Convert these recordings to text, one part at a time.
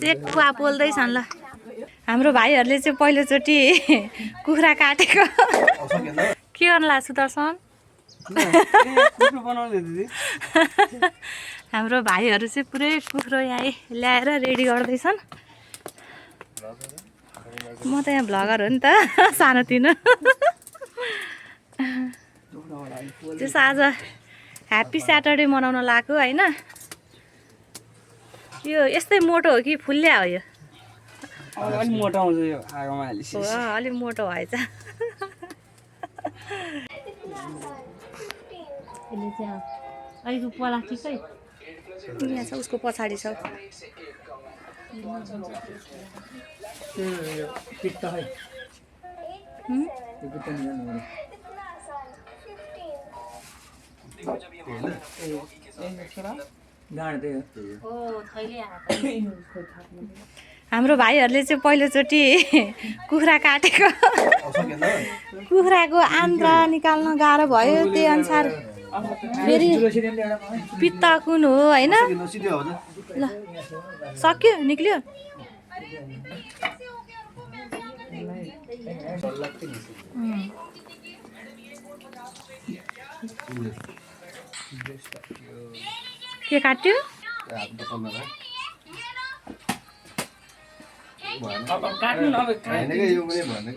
सेकुवा बोल्दैछन् ल। हाम्रो भाइहरूले चाहिँ पहिलोचोटि कुखुरा काटेको के गर्नुला सुदर्शन? हाम्रो भाइहरू चाहिँ पुरै कुखुरो यहाँ ल्याएर रेडी गर्दैछन्। म त यहाँ भ्लगर हो नि त सानोतिनो। त्यस आज ह्याप्पी स्याटरडे मनाउन लाग्यो होइन। यो यस्तै मोटो हो कि फुल्ल्या हो? यो अलिक मोटो आउँछ यो आगोमा हालिसि। अलिक मोटो भएछ। यसले चाहिँ अलिक पला ठिकै यहाँ छ, उसको पछाडि छ। हाम्रो भाइहरूले चाहिँ पहिलोचोटि कुखुरा काटेको कुखुराको आन्द्रा निकाल्न गाह्रो भयो, त्यही अनुसार फेरि पित्ता कुन हो होइन। ल सक्यो, निक्ल्यो। के काट्यो? काट्नु न अब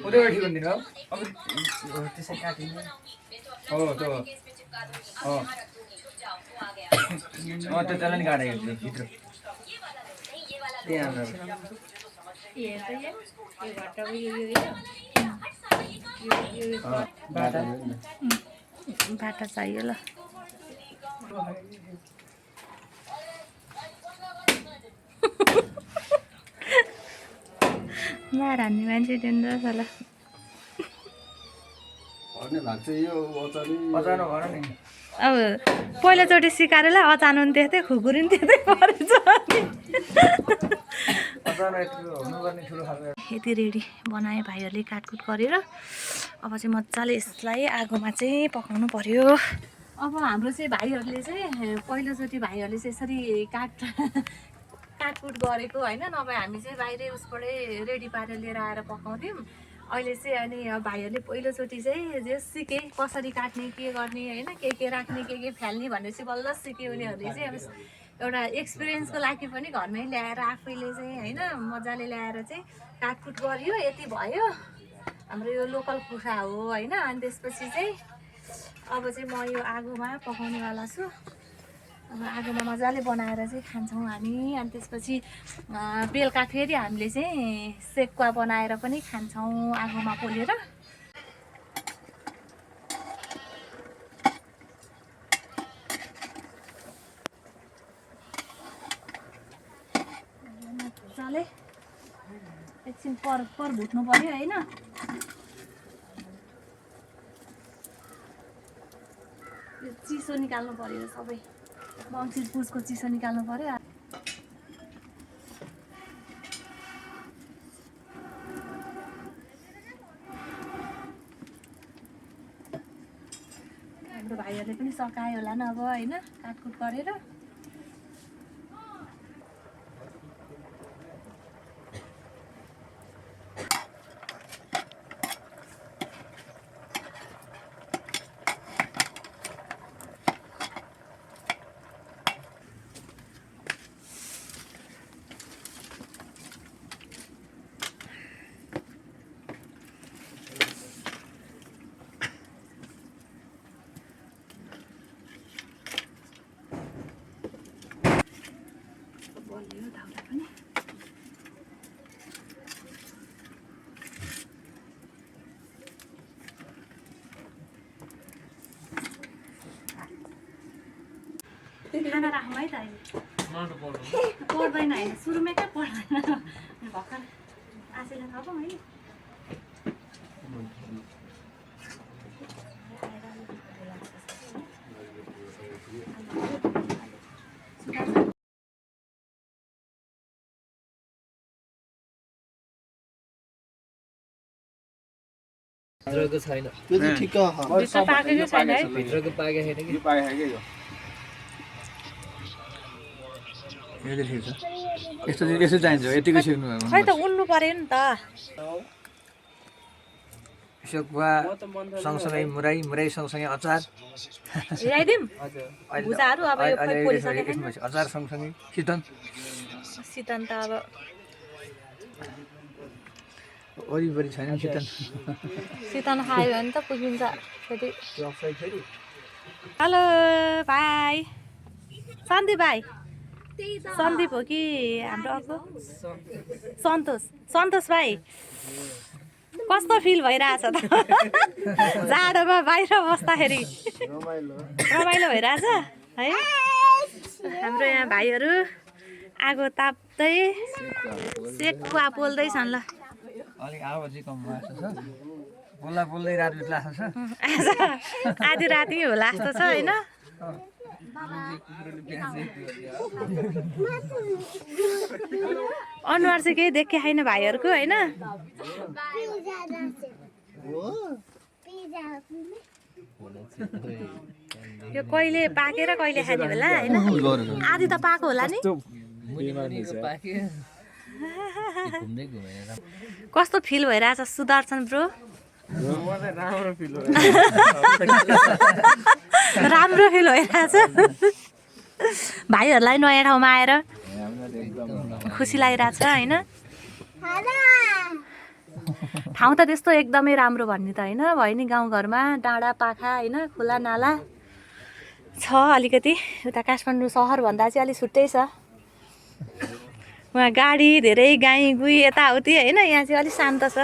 उतैबाट ठिक हुँदैन अब त्यसै काटिन्छ। हो त्यो त्यो त्यसलाई नि काटेको भित्र त्यहाँ बाटा चाहियो ल। मार हान्ने मान्छे डेन्जर छ ल। अब पहिलोचोटि सिकारेलाई अचानो नि त्यस्तै, खुकुरी नि त्यस्तै परेछ। यति रेडी बनाएँ भाइहरूले काटकुट गरेर। अब चाहिँ मजाले यसलाई आगोमा चाहिँ पकाउनु पर्यो। अब हाम्रो चाहिँ भाइहरूले चाहिँ पहिलोचोटि भाइहरूले चाहिँ यसरी काटकुट गरेको होइन, नभए हामी चाहिँ बाहिरै उसबाटै रेडी पारेर लिएर आएर पकाउँथ्यौँ। अहिले चाहिँ अनि भाइहरूले पहिलोचोटि चाहिँ जे सिके कसरी काट्ने, के गर्ने होइन, के राख्ने, के फ्याल्ने भनेर चाहिँ बल्ल सिके। उनीहरूले चाहिँ अब एउटा एक्सपिरियन्सको लागि पनि घरमै ल्याएर आफैले चाहिँ होइन मजाले ल्याएर चाहिँ काटकुट गरियो। यति भयो हाम्रो यो लोकल कुखुरा हो होइन। अनि त्यसपछि चाहिँ अब चाहिँ म यो आगोमा पकाउनेवाला छु। अब आगोमा मजाले बनाएर चाहिँ खान्छौँ हामी। अनि त्यसपछि बेलुका फेरि हामीले चाहिँ सेकुवा बनाएर पनि खान्छौँ आगोमा पोलेर। मजाले एकछिन पर भुट्नु पर्यो होइन। यो चिसो निकाल्नु पर्यो, सबै मङ्सिर पुसको चिसो निकाल्नु पर्यो। हाम्रो भाइहरूले पनि सकायो होला नि अब होइन काटकुट गरेर। बलियो दाउरा पनि। खाना राखौँ है त अहिले। पर्दैन होइन, सुरुमै कहाँ पर्दैन, भर्खर आजैलाई थपौँ है। भित्रको छैन, त्यो चाहिँ ठिक हो। भित्र पाकेको छैन है, भित्रको पाकेको छैन कि यो पाकेको छ के यो? यो चाहिँ ठिक छ। यस्तो चाहिन्छ यतिको सिक्नु भएको खै त उड्नु पर्यो नि त सेकुवा सँगसँगै मुराई सँगसँगै अचार ल्याइदिउँ भुजाहरू अब यो खै पोलिसकेको छैन अचार सँगसँगै शीतन शीतन त अब वरिपरि छैन शीतन शीतन खायो भने त पुगिन्छ फेरि हेलो भाइ सन्दीप भाइ सन्दीप हो कि हाम्रो अर्को सन्तोष भाइ कस्तो फिल भइरहेछ त जाडोमा बाहिर बस्दाखेरि रमाइलो भइरहेछ है हाम्रो यहाँ भाइहरू आगो ताप्दै सेकुवा पोल्दैछन् ल अलिक आवाज चाहिँ कम भएको छ बोल्दै रात बित्ला छ आधी राति होला जस्तो छ होइन अनुहार चाहिँ केही देखिया छैन भाइहरूको होइन यो कहिले पाकेर कहिले खाने होला होइन आधी त पाएको होला नि कस्तो फिल भइरहेछ सुदर्शन ब्रो राम्रो फिल भइरहेछ भाइहरूलाई नयाँ ठाउँमा आएर खुसी लागिरहेछ होइन ठाउँ त त्यस्तो एकदमै राम्रो भन्ने त होइन भयो नि गाउँघरमा डाँडा पाखा होइन खोला नाला छ अलिकति उता काठमाडौँ सहरभन्दा चाहिँ अलिक छुट्टै छ उहाँ गाडी धेरै गाई गुई यताउति होइन यहाँ चाहिँ अलिक शान्त छ